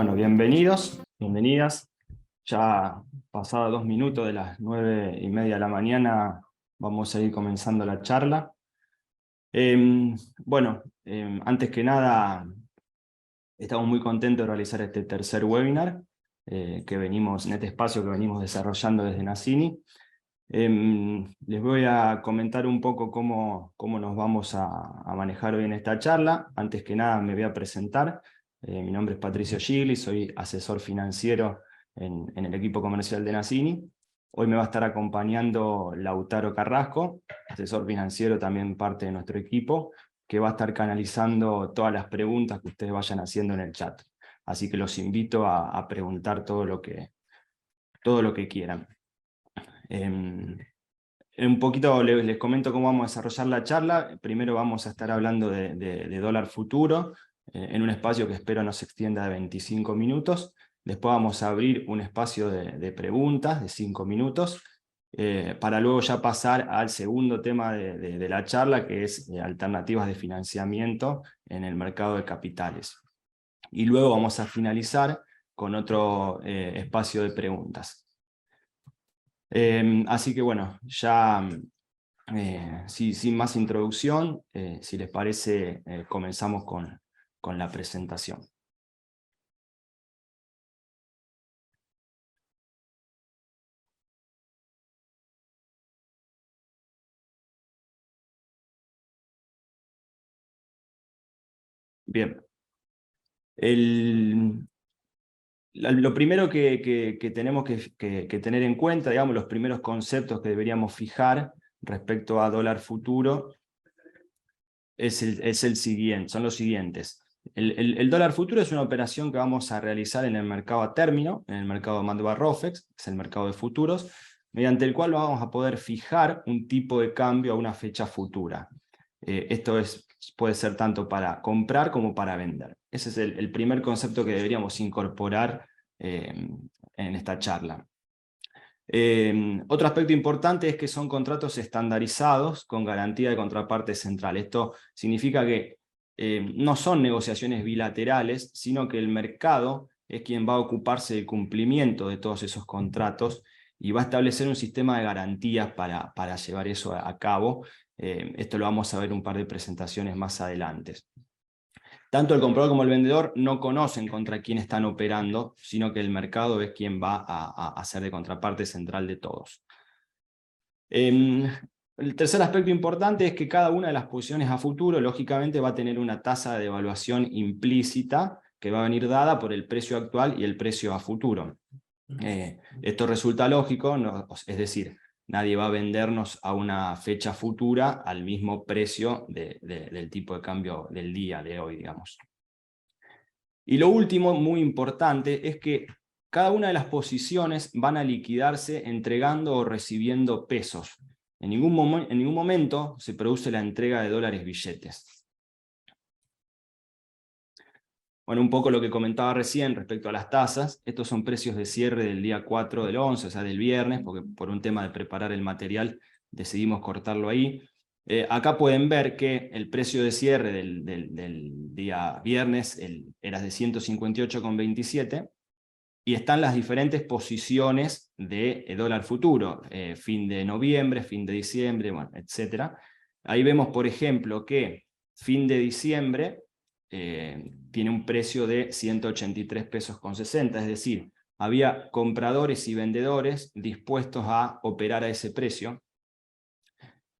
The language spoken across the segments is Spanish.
Bueno, bienvenidos, bienvenidas. Ya pasados 2 minutos de las 9:30 de la mañana, vamos a ir comenzando la charla. Antes que nada, estamos muy contentos de realizar este tercer webinar en este espacio que venimos desarrollando desde Nassini. Les voy a comentar un poco cómo nos vamos a manejar hoy en esta charla. Antes que nada me voy a presentar. Mi nombre es Patricio Gigli, soy asesor financiero en el equipo comercial de Nassini. Hoy me va a estar acompañando Lautaro Carrasco, asesor financiero, también parte de nuestro equipo, que va a estar canalizando todas las preguntas que ustedes vayan haciendo en el chat. Así que los invito a preguntar todo lo que quieran. Un poquito les comento cómo vamos a desarrollar la charla. Primero vamos a estar hablando de dólar futuro, en un espacio que espero no se extienda de 25 minutos. Después vamos a abrir un espacio de preguntas de 5 minutos, para luego ya pasar al segundo tema de la charla, que es alternativas de financiamiento en el mercado de capitales. Y luego vamos a finalizar con otro espacio de preguntas. Así que bueno, ya sin más introducción, si les parece, comenzamos con la presentación. Bien. Lo primero que tenemos que tener en cuenta, digamos, los primeros conceptos que deberíamos fijar respecto a dólar futuro son los siguientes. El dólar futuro es una operación que vamos a realizar en el mercado a término, en el mercado Manduba-Rofex, que es el mercado de futuros, mediante el cual vamos a poder fijar un tipo de cambio a una fecha futura. Esto puede ser tanto para comprar como para vender. Ese es el primer concepto que deberíamos incorporar en esta charla. Otro aspecto importante es que son contratos estandarizados con garantía de contraparte central. Esto significa que no son negociaciones bilaterales, sino que el mercado es quien va a ocuparse del cumplimiento de todos esos contratos y va a establecer un sistema de garantías para llevar eso a cabo. Esto lo vamos a ver en un par de presentaciones más adelante. Tanto el comprador como el vendedor no conocen contra quién están operando, sino que el mercado es quien va a ser de contraparte central de todos. El tercer aspecto importante es que cada una de las posiciones a futuro, lógicamente, va a tener una tasa de devaluación implícita que va a venir dada por el precio actual y el precio a futuro. Esto resulta lógico, es decir, nadie va a vendernos a una fecha futura al mismo precio del tipo de cambio del día de hoy, digamos. Y lo último, muy importante, es que cada una de las posiciones van a liquidarse entregando o recibiendo pesos. En ningún momento se produce la entrega de dólares billetes. Bueno, un poco lo que comentaba recién respecto a las tasas. Estos son precios de cierre del día 4 del 11, o sea, del viernes, porque por un tema de preparar el material decidimos cortarlo ahí. Acá pueden ver que el precio de cierre del día viernes era de 158,27, y están las diferentes posiciones de dólar futuro, fin de noviembre, fin de diciembre, bueno, etc. Ahí vemos, por ejemplo, que fin de diciembre tiene un precio de 183 pesos con 60, es decir, había compradores y vendedores dispuestos a operar a ese precio.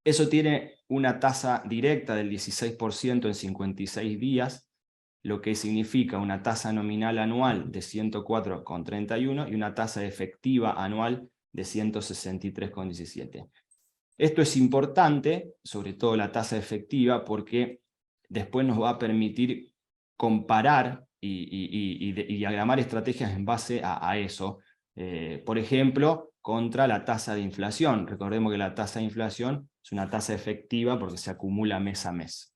Eso tiene una tasa directa del 16% en 56 días, lo que significa una tasa nominal anual de 104,31 y una tasa efectiva anual de 163,17. Esto es importante, sobre todo la tasa efectiva, porque después nos va a permitir comparar y diagramar estrategias en base a eso. Por ejemplo, contra la tasa de inflación. Recordemos que la tasa de inflación es una tasa efectiva porque se acumula mes a mes.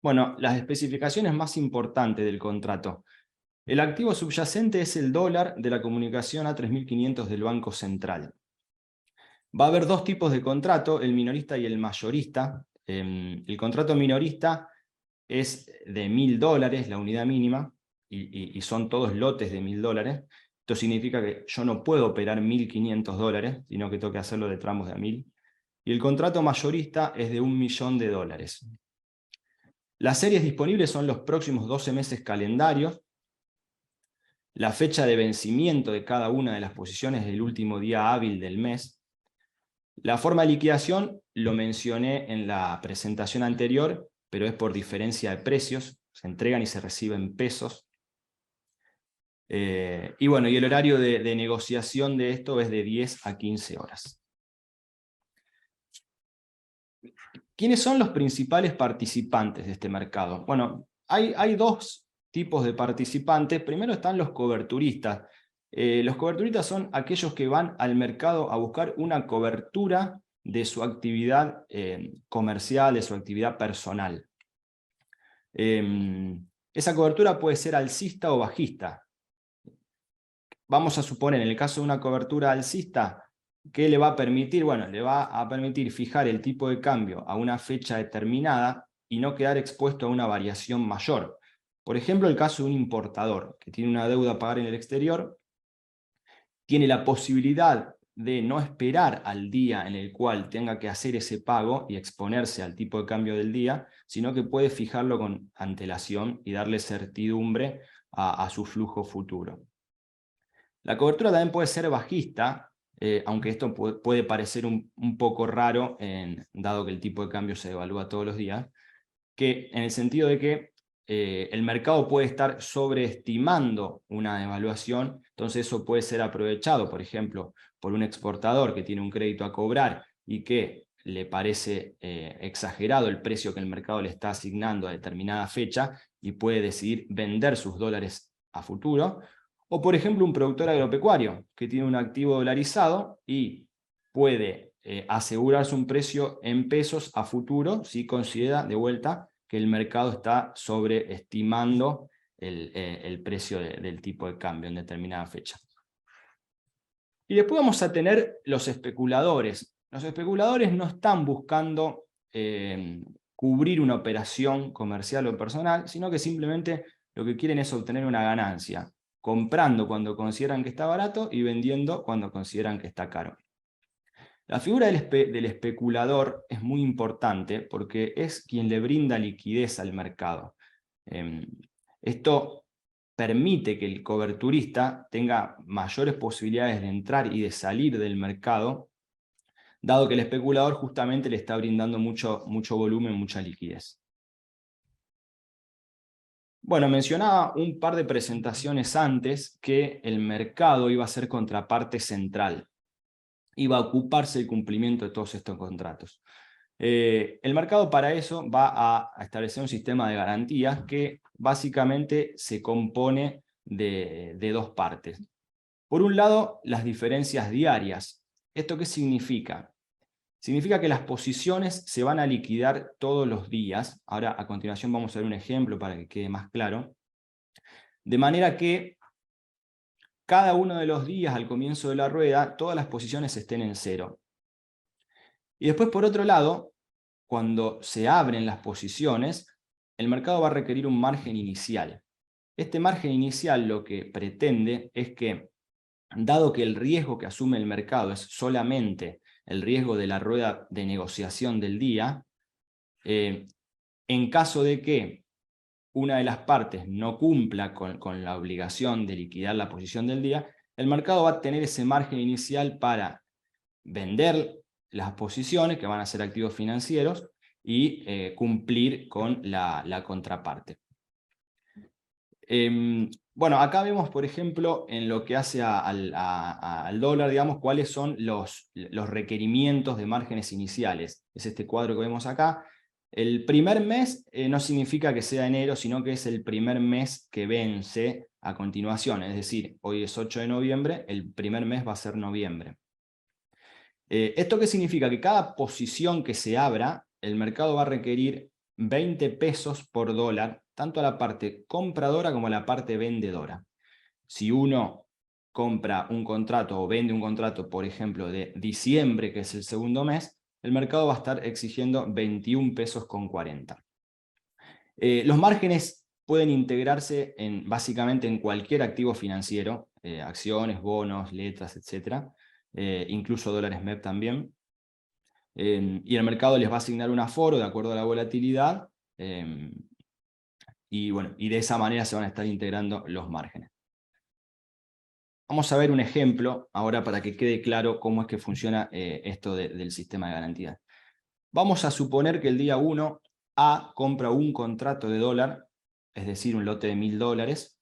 Bueno, las especificaciones más importantes del contrato. El activo subyacente es el dólar de la comunicación A3500 del Banco Central. Va a haber dos tipos de contrato, el minorista y el mayorista. El contrato minorista es de $1000 la unidad mínima, y son todos lotes de $1000. Esto significa que yo no puedo operar $1500, sino que tengo que hacerlo de tramos de a 1000. Y el contrato mayorista es de $1.000.000. Las series disponibles son los próximos 12 meses calendarios. La fecha de vencimiento de cada una de las posiciones es el último día hábil del mes. La forma de liquidación lo mencioné en la presentación anterior, pero es por diferencia de precios. Se entregan y se reciben pesos. Y bueno, y el horario de negociación de esto es de 10 a 15 horas. ¿Quiénes son los principales participantes de este mercado? Bueno, hay dos tipos de participantes. Primero están los coberturistas. Los coberturistas son aquellos que van al mercado a buscar una cobertura de su actividad comercial, de su actividad personal. Esa cobertura puede ser alcista o bajista. Vamos a suponer, en el caso de una cobertura alcista, ¿qué le va a permitir? Bueno, le va a permitir fijar el tipo de cambio a una fecha determinada y no quedar expuesto a una variación mayor. Por ejemplo, el caso de un importador que tiene una deuda a pagar en el exterior, tiene la posibilidad de no esperar al día en el cual tenga que hacer ese pago y exponerse al tipo de cambio del día, sino que puede fijarlo con antelación y darle certidumbre a su flujo futuro. La cobertura también puede ser bajista, aunque esto puede parecer un poco raro, dado que el tipo de cambio se evalúa todos los días, que en el sentido de que el mercado puede estar sobreestimando una evaluación, entonces eso puede ser aprovechado, por ejemplo, por un exportador que tiene un crédito a cobrar y que le parece exagerado el precio que el mercado le está asignando a determinada fecha y puede decidir vender sus dólares a futuro. O por ejemplo un productor agropecuario que tiene un activo dolarizado y puede asegurarse un precio en pesos a futuro si considera de vuelta que el mercado está sobreestimando el precio del tipo de cambio en determinada fecha. Y después vamos a tener los especuladores. Los especuladores no están buscando cubrir una operación comercial o personal, sino que simplemente lo que quieren es obtener una ganancia, comprando cuando consideran que está barato y vendiendo cuando consideran que está caro. La figura del especulador es muy importante porque es quien le brinda liquidez al mercado. Esto permite que el coberturista tenga mayores posibilidades de entrar y de salir del mercado, dado que el especulador justamente le está brindando mucho volumen, mucha liquidez. Bueno, mencionaba un par de presentaciones antes que el mercado iba a ser contraparte central. Iba a ocuparse el cumplimiento de todos estos contratos. El mercado para eso va a establecer un sistema de garantías que básicamente se compone de dos partes. Por un lado, las diferencias diarias. ¿Esto qué significa? Significa que las posiciones se van a liquidar todos los días. Ahora, a continuación, vamos a ver un ejemplo para que quede más claro. De manera que cada uno de los días al comienzo de la rueda, todas las posiciones estén en cero. Y después, por otro lado, cuando se abren las posiciones, el mercado va a requerir un margen inicial. Este margen inicial lo que pretende es que, dado que el riesgo que asume el mercado es solamente el riesgo de la rueda de negociación del día, en caso de que una de las partes no cumpla con la obligación de liquidar la posición del día, el mercado va a tener ese margen inicial para vender las posiciones, que van a ser activos financieros, y cumplir con la contraparte. Bueno, acá vemos, por ejemplo, en lo que hace al dólar, digamos, cuáles son los requerimientos de márgenes iniciales. Es este cuadro que vemos acá. El primer mes no significa que sea enero, sino que es el primer mes que vence a continuación. Es decir, hoy es 8 de noviembre, el primer mes va a ser noviembre. ¿Esto qué significa? Que cada posición que se abra, el mercado va a requerir 20 pesos por dólar, tanto a la parte compradora como a la parte vendedora. Si uno compra un contrato o vende un contrato, por ejemplo, de diciembre, que es el segundo mes, el mercado va a estar exigiendo 21 pesos con 40. Los márgenes pueden integrarse básicamente en cualquier activo financiero, acciones, bonos, letras, etc. Incluso dólares MEP también. Y el mercado les va a asignar un aforo de acuerdo a la volatilidad, y de esa manera se van a estar integrando los márgenes. Vamos a ver un ejemplo ahora para que quede claro cómo es que funciona esto del sistema de garantía. Vamos a suponer que el día 1 A compra un contrato de dólar, es decir, un lote de $1000,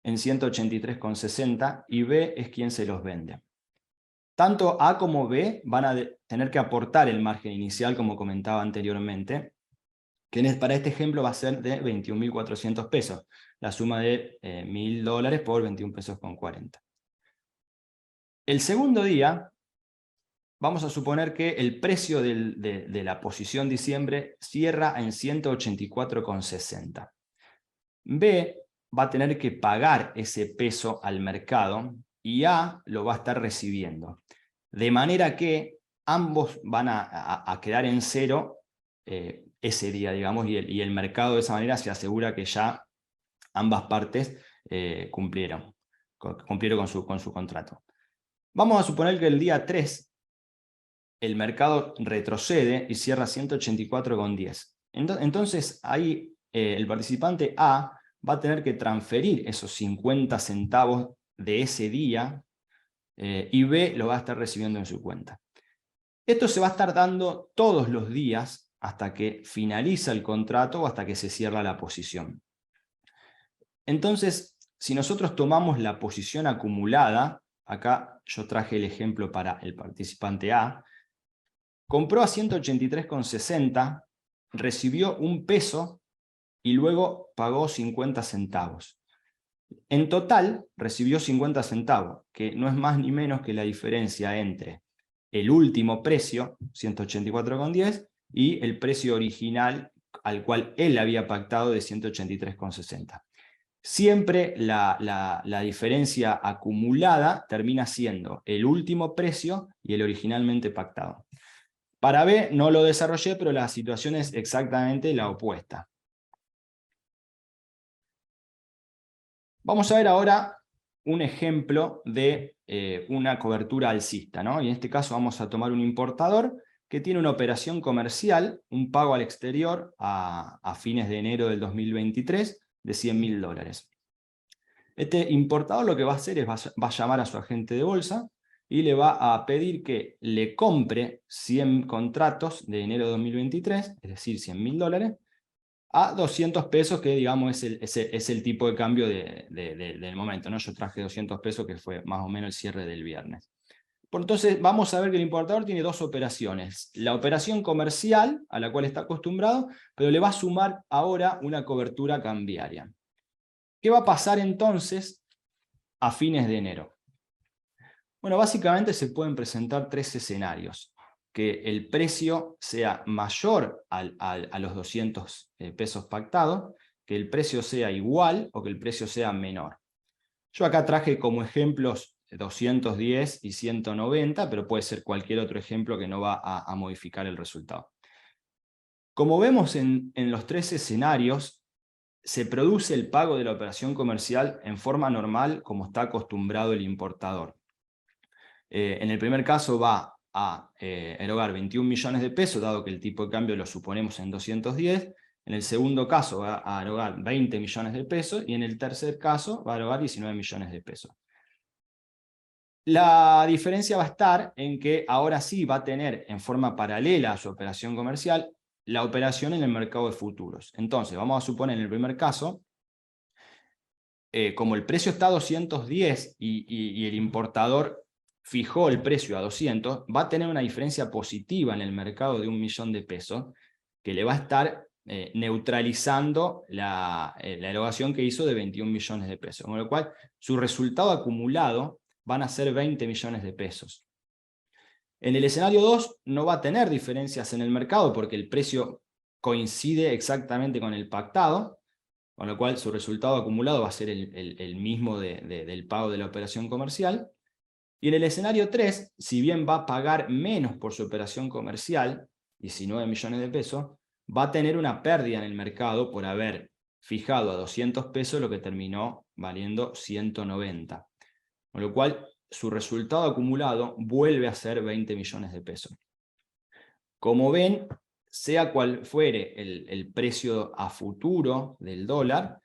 en 183,60, y B es quien se los vende. Tanto A como B van a tener que aportar el margen inicial, como comentaba anteriormente, que para este ejemplo va a ser de 21.400 pesos, la suma de $1000 por 21 pesos con 40. El segundo día, vamos a suponer que el precio de la posición diciembre cierra en 184,60. B va a tener que pagar ese peso al mercado y A lo va a estar recibiendo. De manera que ambos van a quedar en cero ese día, digamos, y el mercado de esa manera se asegura que ya ambas partes cumplieron con su contrato. Vamos a suponer que el día 3 el mercado retrocede y cierra 184,10. Entonces ahí el participante A va a tener que transferir esos 50 centavos de ese día y B lo va a estar recibiendo en su cuenta. Esto se va a estar dando todos los días hasta que finaliza el contrato o hasta que se cierra la posición. Entonces, si nosotros tomamos la posición acumulada, acá yo traje el ejemplo para el participante A, compró a 183,60, recibió un peso y luego pagó 50 centavos. En total recibió 50 centavos, que no es más ni menos que la diferencia entre el último precio, 184,10, y el precio original al cual él había pactado de 183,60. Siempre la diferencia acumulada termina siendo el último precio y el originalmente pactado. Para B no lo desarrollé, pero la situación es exactamente la opuesta. Vamos a ver ahora un ejemplo de una cobertura alcista, ¿no? Y en este caso vamos a tomar un importador que tiene una operación comercial, un pago al exterior a fines de enero del 2023 de $100.000. Este importador lo que va a hacer es va a llamar a su agente de bolsa y le va a pedir que le compre 100 contratos de enero de 2023, es decir, $100.000, a 200 pesos, que digamos es el tipo de cambio del momento, ¿no? Yo traje 200 pesos, que fue más o menos el cierre del viernes. Entonces vamos a ver que el importador tiene dos operaciones. La operación comercial, a la cual está acostumbrado, pero le va a sumar ahora una cobertura cambiaria. ¿Qué va a pasar entonces a fines de enero? Bueno, básicamente se pueden presentar tres escenarios. Que el precio sea mayor a los 200 pesos pactados, que el precio sea igual o que el precio sea menor. Yo acá traje como ejemplos 210 y 190, pero puede ser cualquier otro ejemplo que no va a modificar el resultado. Como vemos en los tres escenarios, se produce el pago de la operación comercial en forma normal, como está acostumbrado el importador. En el primer caso va a erogar 21 millones de pesos, dado que el tipo de cambio lo suponemos en 210. En el segundo caso va a erogar 20 millones de pesos, y en el tercer caso va a erogar 19 millones de pesos. La diferencia va a estar en que ahora sí va a tener en forma paralela a su operación comercial la operación en el mercado de futuros. Entonces, vamos a suponer en el primer caso, como el precio está a 210 y el importador fijó el precio a 200, va a tener una diferencia positiva en el mercado de 1 millón de pesos, que le va a estar neutralizando la erogación que hizo de 21 millones de pesos. Con lo cual, su resultado acumulado van a ser 20 millones de pesos. En el escenario 2 no va a tener diferencias en el mercado porque el precio coincide exactamente con el pactado, con lo cual su resultado acumulado va a ser el mismo del pago de la operación comercial. Y en el escenario 3, si bien va a pagar menos por su operación comercial, 19 millones de pesos, va a tener una pérdida en el mercado por haber fijado a 200 pesos lo que terminó valiendo 190. Con lo cual, su resultado acumulado vuelve a ser 20 millones de pesos. Como ven, sea cual fuere el precio a futuro del dólar,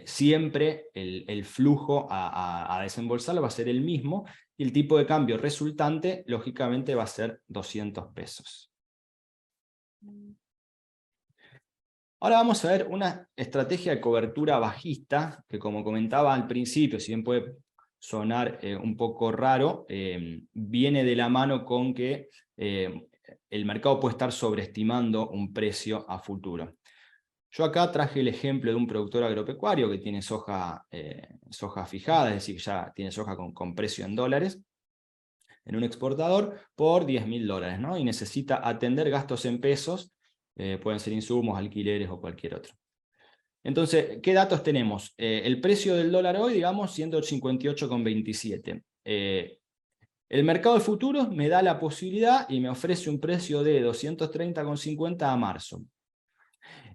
siempre el flujo a desembolsarlo va a ser el mismo, y el tipo de cambio resultante, lógicamente, va a ser 200 pesos. Ahora vamos a ver una estrategia de cobertura bajista, que como comentaba al principio, si bien puede sonar un poco raro, viene de la mano con que el mercado puede estar sobreestimando un precio a futuro. Yo acá traje el ejemplo de un productor agropecuario que tiene soja fijada, es decir, ya tiene soja con precio en dólares, en un exportador por $10.000, ¿no? Y necesita atender gastos en pesos, pueden ser insumos, alquileres o cualquier otro. Entonces, ¿qué datos tenemos? El precio del dólar hoy, digamos, 158,27. El mercado de futuros me da la posibilidad y me ofrece un precio de 230,50 a marzo.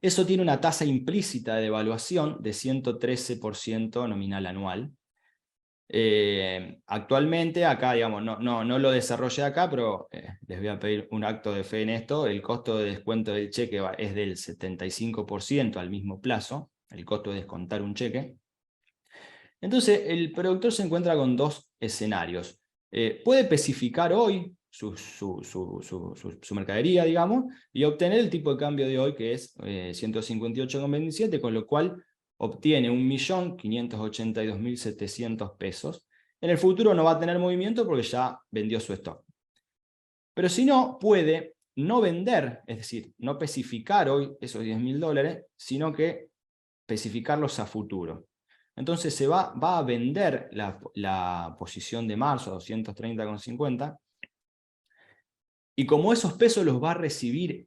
Eso tiene una tasa implícita de devaluación de 113% nominal anual. Actualmente, acá, digamos, no lo desarrollé acá, pero les voy a pedir un acto de fe en esto. El costo de descuento del cheque es del 75% al mismo plazo, el costo de descontar un cheque. Entonces, el productor se encuentra con dos escenarios. Puede especificar hoy su mercadería, digamos, y obtener el tipo de cambio de hoy, que es 158,27, con lo cual obtiene 1.582.700 pesos. En el futuro no va a tener movimiento porque ya vendió su stock. Pero si no, puede no vender, es decir, no especificar hoy esos $10.000, sino que especificarlos a futuro. Entonces se va a vender la posición de marzo a 230,50, y como esos pesos los va a recibir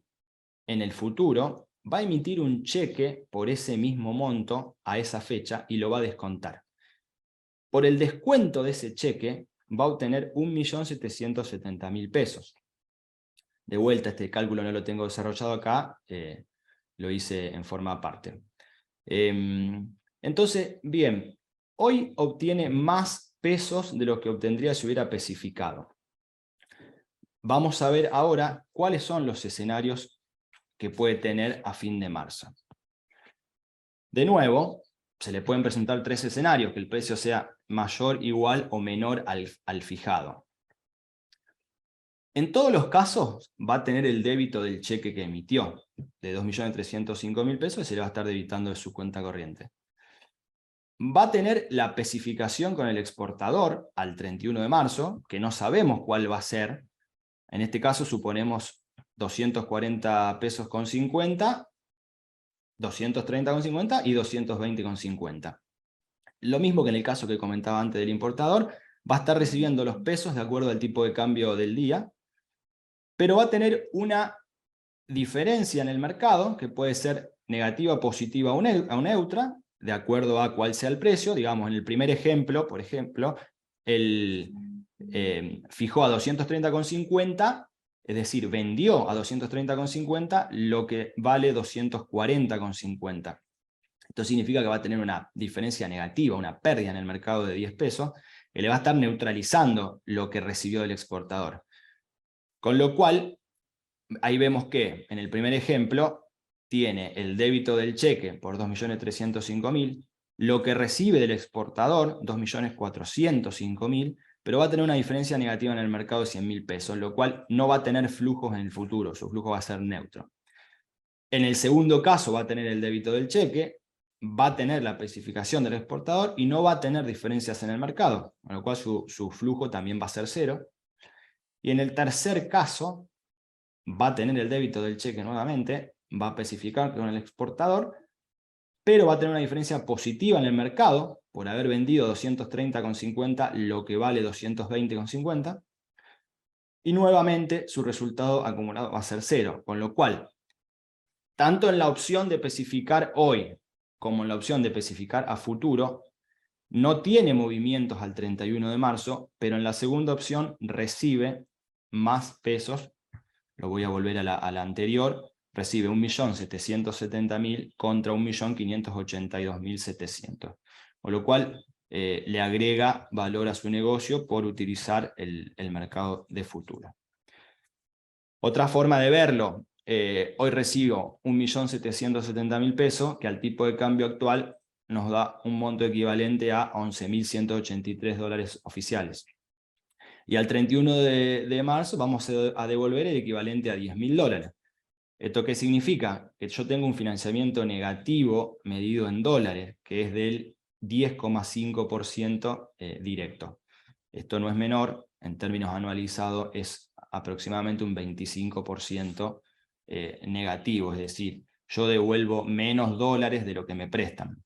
en el futuro, va a emitir un cheque por ese mismo monto a esa fecha y lo va a descontar. Por el descuento de ese cheque va a obtener 1.770.000 pesos. De vuelta, este cálculo no lo tengo desarrollado acá, lo hice en forma aparte. Entonces, bien, hoy obtiene más pesos de lo que obtendría si hubiera especificado. Vamos a ver ahora cuáles son los escenarios que puede tener a fin de marzo. De nuevo, se le pueden presentar tres escenarios: que el precio sea mayor, igual o menor al fijado. En todos los casos va a tener el débito del cheque que emitió, de 2.305.000 pesos, y se le va a estar debitando de su cuenta corriente. Va a tener la especificación con el exportador al 31 de marzo, que no sabemos cuál va a ser. En este caso suponemos 240 pesos con 50, 230,50 y 220,50. Lo mismo que en el caso que comentaba antes del importador, va a estar recibiendo los pesos de acuerdo al tipo de cambio del día, pero va a tener una diferencia en el mercado que puede ser negativa, positiva o neutra, de acuerdo a cuál sea el precio. Digamos, en el primer ejemplo, por ejemplo, él fijó a 230,50, es decir, vendió a 230,50 lo que vale 240,50. Esto significa que va a tener una diferencia negativa, una pérdida en el mercado de 10 pesos, que le va a estar neutralizando lo que recibió del exportador. Con lo cual, ahí vemos que en el primer ejemplo tiene el débito del cheque por 2.305.000, lo que recibe del exportador 2.405.000, pero va a tener una diferencia negativa en el mercado de 100.000 pesos, lo cual no va a tener flujos en el futuro, su flujo va a ser neutro. En el segundo caso va a tener el débito del cheque, va a tener la especificación del exportador y no va a tener diferencias en el mercado, con lo cual su flujo también va a ser cero. Y en el tercer caso va a tener el débito del cheque nuevamente, va a especificar con el exportador, pero va a tener una diferencia positiva en el mercado por haber vendido 230,50 lo que vale 220,50, y nuevamente su resultado acumulado va a ser cero, con lo cual tanto en la opción de especificar hoy como en la opción de especificar a futuro no tiene movimientos al 31 de marzo, pero en la segunda opción recibe más pesos. Lo voy a volver a la anterior. recibe 1.770.000 contra 1.582.700. Con lo cual le agrega valor a su negocio por utilizar el mercado de futuro. Otra forma de verlo, hoy recibo 1.770.000 pesos, que al tipo de cambio actual nos da un monto equivalente a 11.183 dólares oficiales. Y al 31 de marzo vamos a devolver el equivalente a 10.000 dólares. ¿Esto qué significa? Que yo tengo un financiamiento negativo medido en dólares, que es del 10,5% directo. Esto no es menor, en términos anualizados es aproximadamente un 25% negativo, es decir, yo devuelvo menos dólares de lo que me prestan.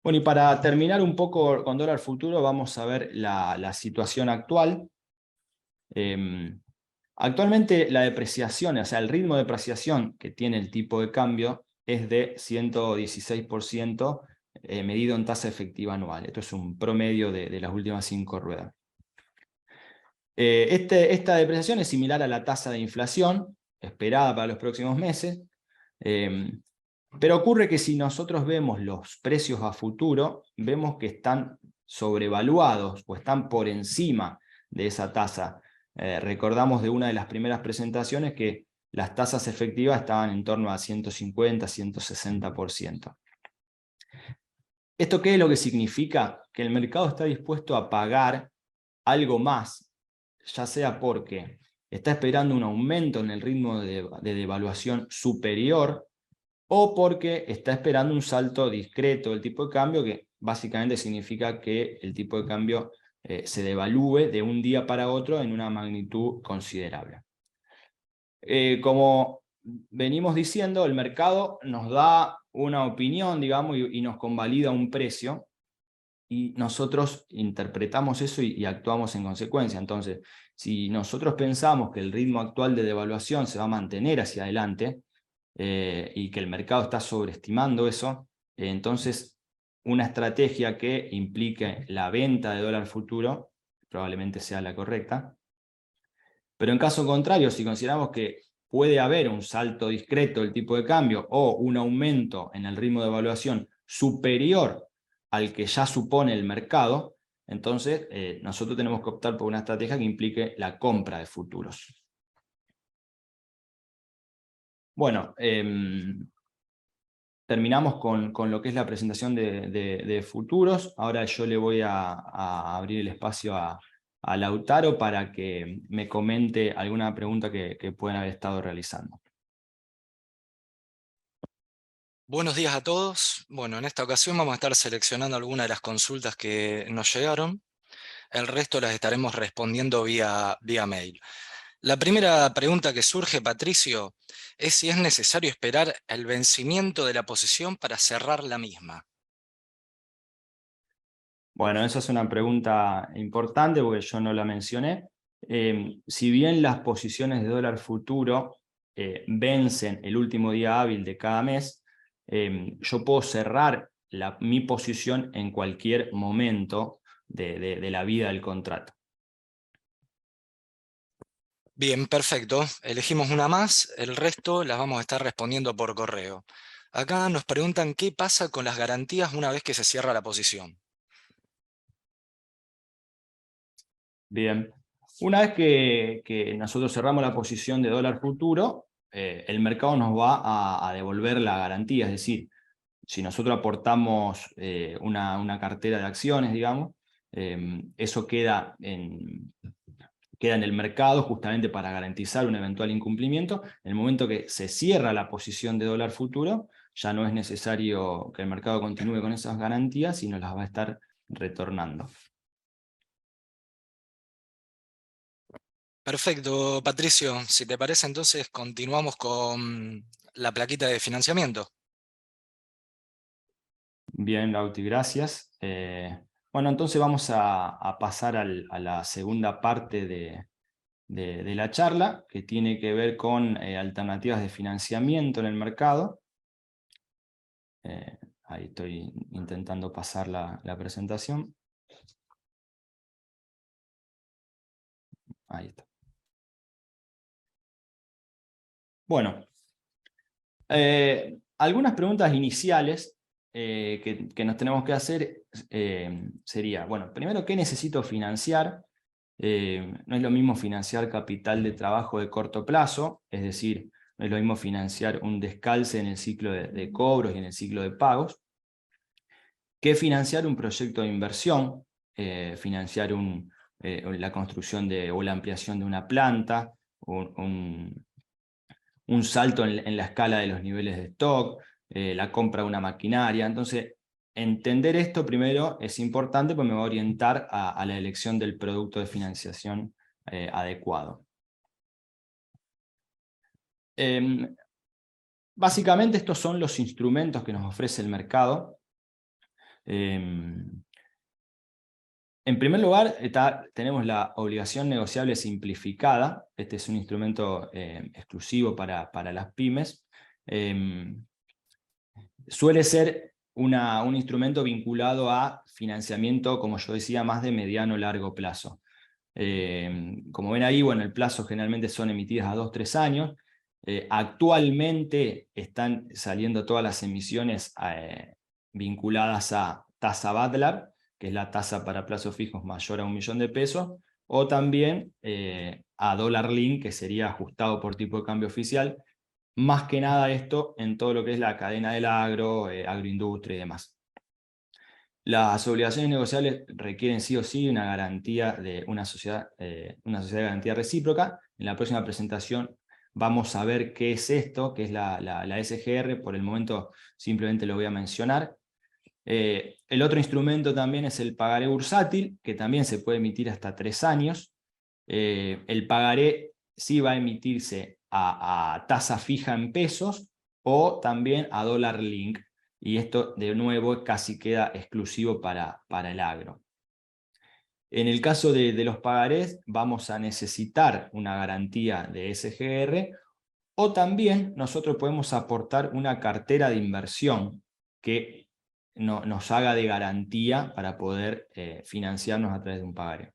Bueno, y para terminar un poco con dólar futuro, vamos a ver la situación actual. Actualmente la depreciación, o sea, el ritmo de depreciación que tiene el tipo de cambio es de 116% medido en tasa efectiva anual. Esto es un promedio de las últimas 5 ruedas. Esta depreciación es similar a la tasa de inflación esperada para los próximos meses, pero ocurre que si nosotros vemos los precios a futuro, vemos que están sobrevaluados o están por encima de esa tasa. Recordamos de una de las primeras presentaciones que las tasas efectivas estaban en torno a 150, 160%. ¿Esto qué es lo que significa? Que el mercado está dispuesto a pagar algo más, ya sea porque está esperando un aumento en el ritmo de devaluación superior, o porque está esperando un salto discreto del tipo de cambio, que básicamente significa que el tipo de cambio se devalúe de un día para otro en una magnitud considerable. Como venimos diciendo, el mercado nos da una opinión, digamos, y nos convalida un precio, y nosotros interpretamos eso y actuamos en consecuencia. Entonces, si nosotros pensamos que el ritmo actual de devaluación se va a mantener hacia adelante, y que el mercado está sobreestimando eso, entonces una estrategia que implique la venta de dólar futuro probablemente sea la correcta. Pero en caso contrario, si consideramos que puede haber un salto discreto del tipo de cambio o un aumento en el ritmo de evaluación superior al que ya supone el mercado, entonces nosotros tenemos que optar por una estrategia que implique la compra de futuros. Bueno, terminamos con lo que es la presentación de futuros. Ahora yo le voy a abrir el espacio a Lautaro para que me comente alguna pregunta que puedan haber estado realizando. Buenos días a todos. Bueno, en esta ocasión vamos a estar seleccionando algunas de las consultas que nos llegaron. El resto las estaremos respondiendo vía mail. La primera pregunta que surge, Patricio, es si es necesario esperar el vencimiento de la posición para cerrar la misma. Bueno, esa es una pregunta importante porque yo no la mencioné. Si bien las posiciones de dólar futuro vencen el último día hábil de cada mes, yo puedo cerrar mi posición en cualquier momento de la vida del contrato. Bien, perfecto. Elegimos una más, el resto las vamos a estar respondiendo por correo. Acá nos preguntan qué pasa con las garantías una vez que se cierra la posición. Bien, una vez que nosotros cerramos la posición de dólar futuro, el mercado nos va a devolver la garantía, es decir, si nosotros aportamos una cartera de acciones, digamos, eso queda en el mercado justamente para garantizar un eventual incumplimiento. En el momento que se cierra la posición de dólar futuro, ya no es necesario que el mercado continúe con esas garantías, sino las va a estar retornando. Perfecto, Patricio. Si te parece, entonces continuamos con la plaquita de financiamiento. Bien, Lauti, gracias. Bueno, entonces vamos a pasar a la segunda parte de la charla, que tiene que ver con alternativas de financiamiento en el mercado. Ahí estoy intentando pasar la presentación. Ahí está. Bueno, algunas preguntas iniciales que nos tenemos que hacer sería, bueno, primero, ¿qué necesito financiar? No es lo mismo financiar capital de trabajo de corto plazo, es decir, no es lo mismo financiar un descalce en el ciclo de cobros y en el ciclo de pagos, que financiar un proyecto de inversión, financiar la construcción o la ampliación de una planta, un salto en la escala de los niveles de stock, la compra de una maquinaria. Entonces, entender esto primero es importante porque me va a orientar a la elección del producto de financiación adecuado. Básicamente estos son los instrumentos que nos ofrece el mercado. En primer lugar, tenemos la obligación negociable simplificada. Este es un instrumento exclusivo para las pymes. Suele ser un instrumento vinculado a financiamiento, como yo decía, más de mediano o largo plazo. Como ven ahí, bueno, el plazo generalmente son emitidas a 2-3 años. Actualmente están saliendo todas las emisiones vinculadas a tasa Badlar, que es la tasa para plazos fijos mayor a 1 millón de pesos, o también a dólar link, que sería ajustado por tipo de cambio oficial. Más que nada esto en todo lo que es la cadena del agro, agroindustria y demás. Las obligaciones negociables requieren sí o sí una garantía de una sociedad de garantía recíproca. En la próxima presentación vamos a ver qué es esto, qué es la SGR. Por el momento simplemente lo voy a mencionar. El otro instrumento también es el pagaré bursátil, que también se puede emitir hasta 3 años. El pagaré sí va a emitirse a tasa fija en pesos o también a dólar link. Y esto de nuevo casi queda exclusivo para el agro. En el caso de los pagarés vamos a necesitar una garantía de SGR, o también nosotros podemos aportar una cartera de inversión que nos haga de garantía para poder financiarnos a través de un pagaré.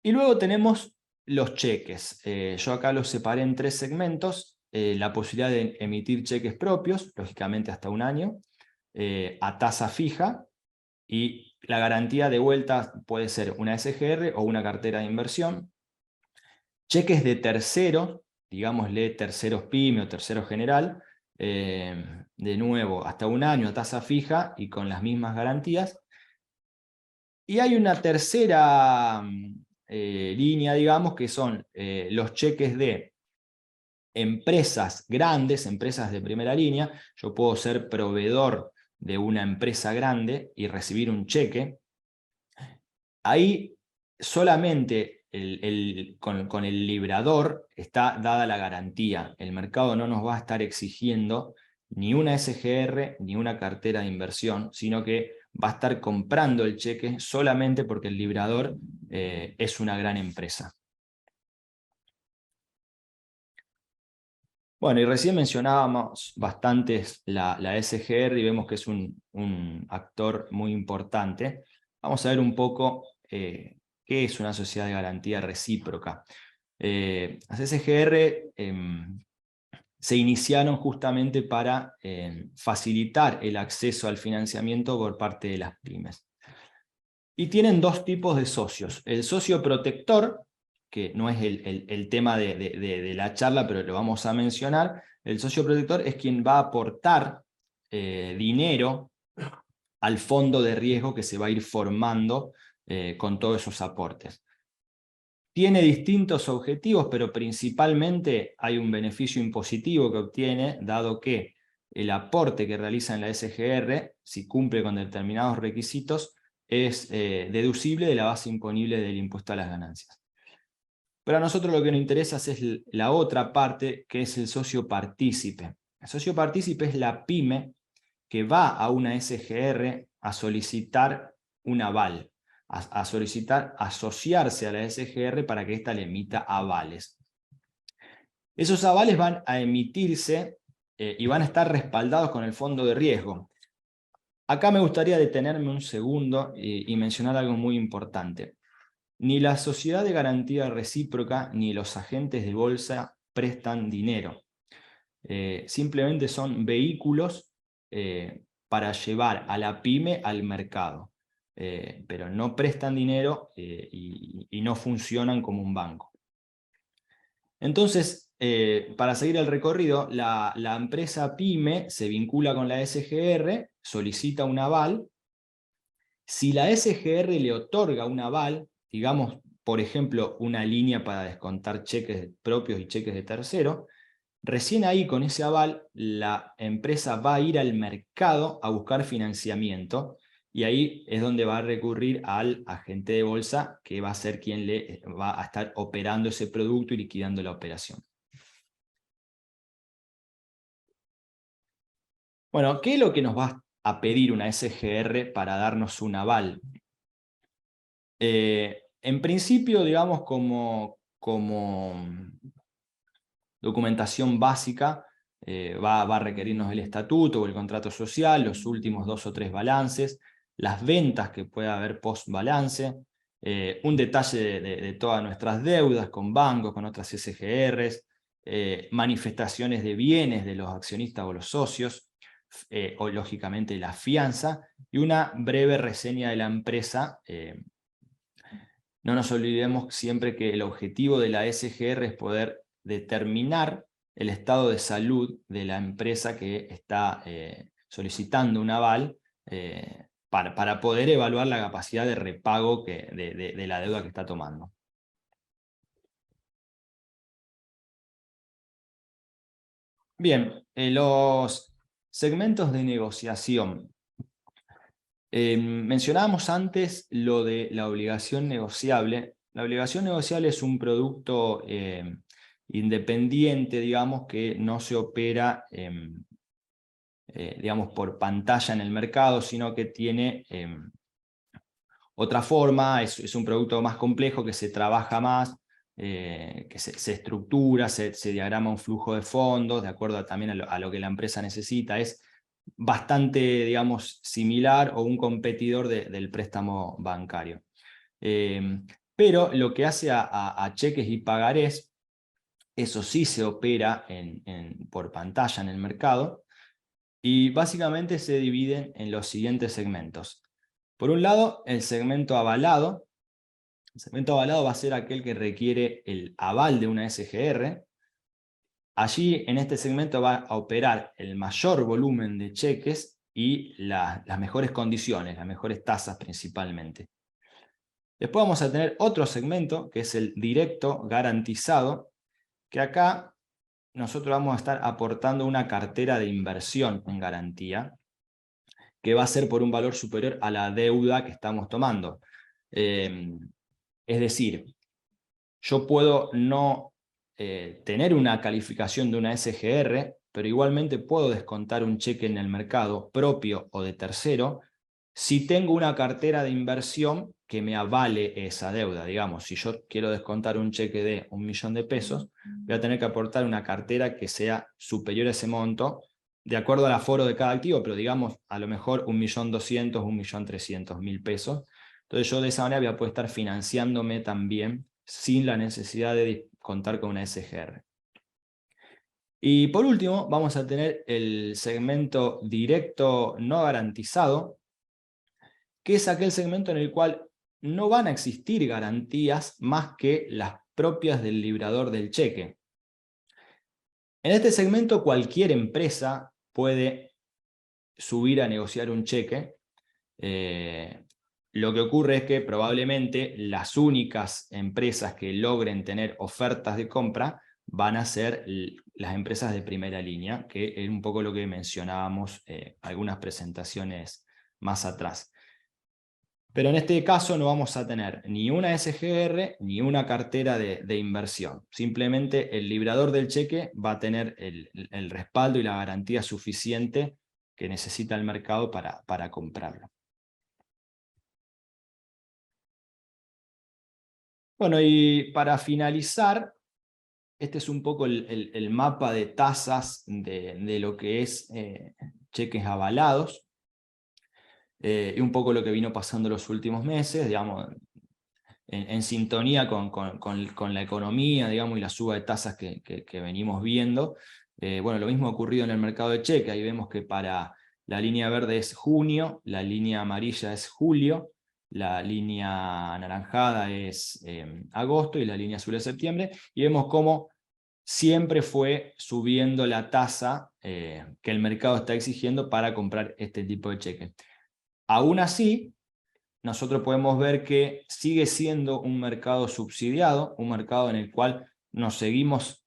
Y luego tenemos los cheques. Yo acá los separé en 3 segmentos. La posibilidad de emitir cheques propios, lógicamente hasta 1 año, a tasa fija, y la garantía de vuelta puede ser una SGR o una cartera de inversión. Cheques de terceros, digámosle terceros PYME o tercero general, de nuevo hasta 1 año a tasa fija y con las mismas garantías. Y hay una tercera línea, digamos, que son los cheques de empresas grandes, empresas de primera línea. Yo puedo ser proveedor de una empresa grande y recibir un cheque. Ahí solamente con el librador está dada la garantía. El mercado no nos va a estar exigiendo ni una SGR ni una cartera de inversión, sino que va a estar comprando el cheque solamente porque el librador es una gran empresa. Bueno, y recién mencionábamos bastantes la SGR y vemos que es un actor muy importante. Vamos a ver un poco qué es una sociedad de garantía recíproca. Las SGR se iniciaron justamente para facilitar el acceso al financiamiento por parte de las pymes. Y tienen 2 tipos de socios. El socio protector, que no es el tema de la charla, pero lo vamos a mencionar. El socio protector es quien va a aportar dinero al fondo de riesgo que se va a ir formando con todos esos aportes. Tiene distintos objetivos, pero principalmente hay un beneficio impositivo que obtiene, dado que el aporte que realiza en la SGR, si cumple con determinados requisitos, es deducible de la base imponible del impuesto a las ganancias. Pero a nosotros lo que nos interesa es la otra parte, que es el socio partícipe. El socio partícipe es la pyme que va a una SGR a solicitar un aval, a solicitar asociarse a la SGR para que ésta le emita avales. Esos avales van a emitirse y van a estar respaldados con el fondo de riesgo. Acá me gustaría detenerme un segundo y mencionar algo muy importante. Ni la sociedad de garantía recíproca ni los agentes de bolsa prestan dinero. Simplemente son vehículos para llevar a la pyme al mercado. Pero no prestan dinero y no funcionan como un banco. Entonces, para seguir el recorrido, la empresa pyme se vincula con la SGR, solicita un aval. Si la SGR le otorga un aval, digamos, por ejemplo, una línea para descontar cheques propios y cheques de tercero, recién ahí con ese aval la empresa va a ir al mercado a buscar financiamiento y ahí es donde va a recurrir al agente de bolsa que va a ser quien le va a estar operando ese producto y liquidando la operación. Bueno, ¿qué es lo que nos va a pedir una SGR para darnos un aval? En principio, digamos, como documentación básica, va a requerirnos el estatuto o el contrato social, los últimos 2 o 3 balances, las ventas que pueda haber post balance, un detalle de todas nuestras deudas con bancos, con otras SGRs, manifestaciones de bienes de los accionistas o los socios, o lógicamente la fianza, y una breve reseña de la empresa. No nos olvidemos siempre que el objetivo de la SGR es poder determinar el estado de salud de la empresa que está solicitando un aval para poder evaluar la capacidad de repago de la deuda que está tomando. Bien, los segmentos de negociación. Mencionábamos antes lo de la obligación negociable. La obligación negociable es un producto independiente, digamos, que no se opera digamos, por pantalla en el mercado, sino que tiene otra forma, es un producto más complejo que se trabaja más, que se estructura, se diagrama un flujo de fondos, de acuerdo también a lo que la empresa necesita. Es bastante, digamos, similar o un competidor del préstamo bancario. Pero lo que hace a cheques y pagarés, eso sí se opera por pantalla en el mercado, y básicamente se dividen en los siguientes segmentos. Por un lado, el segmento avalado. El segmento avalado va a ser aquel que requiere el aval de una SGR. Allí, en este segmento, va a operar el mayor volumen de cheques y las mejores condiciones, las mejores tasas principalmente. Después vamos a tener otro segmento, que es el directo garantizado, que acá nosotros vamos a estar aportando una cartera de inversión en garantía, que va a ser por un valor superior a la deuda que estamos tomando. Es decir, yo puedo no tener una calificación de una SGR, pero igualmente puedo descontar un cheque en el mercado propio o de tercero si tengo una cartera de inversión que me avale esa deuda. Digamos, si yo quiero descontar un cheque de 1 millón de pesos, voy a tener que aportar una cartera que sea superior a ese monto, de acuerdo al aforo de cada activo, pero digamos, a lo mejor 1.200.000, 1.300.000 pesos. Entonces yo de esa manera voy a poder estar financiándome también sin la necesidad de contar con una SGR. Y por último, vamos a tener el segmento directo no garantizado, que es aquel segmento en el cual no van a existir garantías más que las propias del librador del cheque. En este segmento cualquier empresa puede subir a negociar un cheque. Lo que ocurre es que probablemente las únicas empresas que logren tener ofertas de compra van a ser las empresas de primera línea, que es un poco lo que mencionábamos algunas presentaciones más atrás. Pero en este caso no vamos a tener ni una SGR ni una cartera de inversión. Simplemente el librador del cheque va a tener el respaldo y la garantía suficiente que necesita el mercado para comprarlo. Bueno, y para finalizar, este es un poco el mapa de tasas de lo que es cheques avalados, y un poco lo que vino pasando los últimos meses. Digamos, en sintonía con la economía, digamos, y la suba de tasas que venimos viendo. Bueno, lo mismo ha ocurrido en el mercado de cheque. Ahí vemos que para la línea verde es junio, la línea amarilla es julio, la línea anaranjada es agosto y la línea azul es septiembre, y vemos cómo siempre fue subiendo la tasa que el mercado está exigiendo para comprar este tipo de cheques. Aún así, nosotros podemos ver que sigue siendo un mercado subsidiado, un mercado en el cual nos seguimos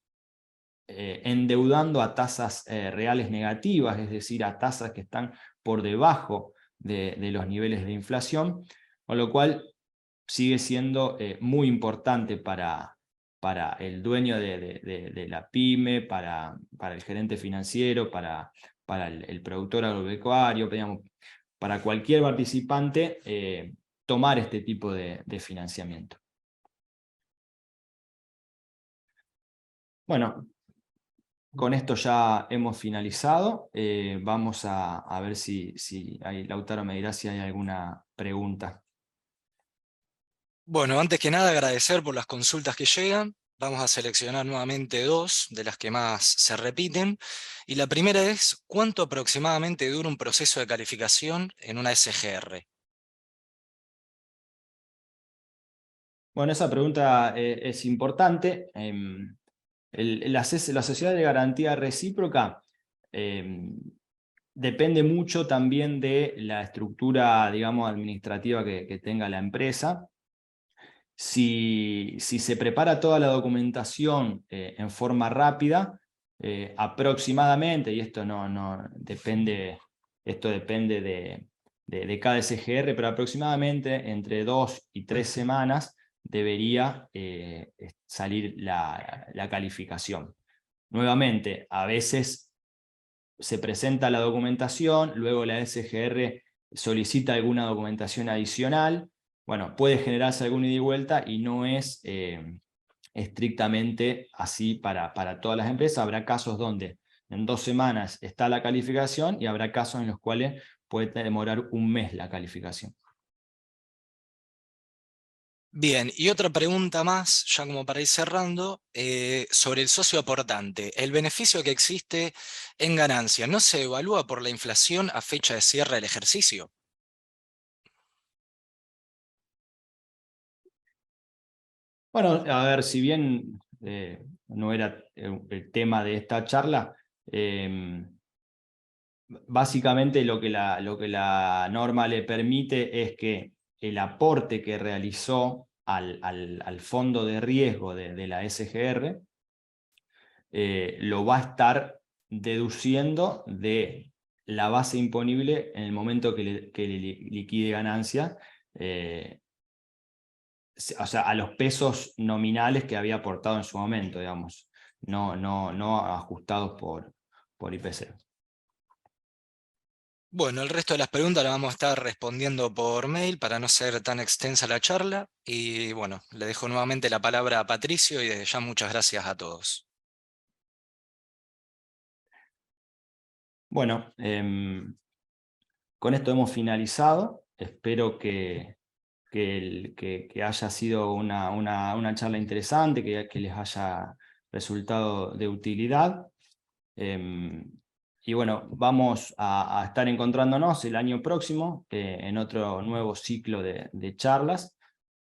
endeudando a tasas reales negativas, es decir, a tasas que están por debajo de los niveles de inflación, con lo cual sigue siendo muy importante para el dueño de la pyme, para el gerente financiero, para el productor agropecuario, digamos, para cualquier participante tomar este tipo de financiamiento. Bueno, con esto ya hemos finalizado. Vamos a ver si Lautaro me dirá si hay alguna pregunta. Bueno, antes que nada agradecer por las consultas que llegan. Vamos a seleccionar nuevamente 2 de las que más se repiten. Y la primera es, ¿cuánto aproximadamente dura un proceso de calificación en una SGR? Bueno, esa pregunta es importante. La sociedad de garantía recíproca depende mucho también de la estructura, digamos, administrativa que tenga la empresa. Si se prepara toda la documentación en forma rápida, aproximadamente, y esto depende, esto depende de cada SGR, pero aproximadamente entre 2 y 3 semanas debería salir la calificación. Nuevamente, a veces se presenta la documentación, luego la SGR solicita alguna documentación adicional. Bueno, puede generarse algún ida y vuelta y no es estrictamente así para todas las empresas. Habrá casos donde en 2 semanas está la calificación y habrá casos en los cuales puede demorar un mes la calificación. Bien, y otra pregunta más, ya como para ir cerrando, sobre el socio aportante. ¿El beneficio que existe en ganancia no se evalúa por la inflación a fecha de cierre del ejercicio? Bueno, a ver, si bien no era el tema de esta charla, básicamente lo que la norma le permite es que el aporte que realizó al fondo de riesgo de la SGR lo va a estar deduciendo de la base imponible en el momento que le liquide ganancia, o sea, a los pesos nominales que había aportado en su momento, digamos, no ajustados por IPC. Bueno, el resto de las preguntas las vamos a estar respondiendo por mail para no ser tan extensa la charla. Y bueno, le dejo nuevamente la palabra a Patricio y desde ya muchas gracias a todos. Bueno, con esto hemos finalizado. Espero que haya sido una charla interesante, que les haya resultado de utilidad. Y bueno, vamos a estar encontrándonos el año próximo en otro nuevo ciclo de charlas.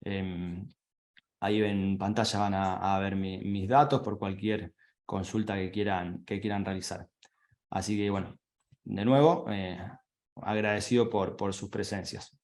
Ahí en pantalla van a ver mis datos por cualquier consulta que quieran realizar. Así que bueno, de nuevo, agradecido por sus presencias.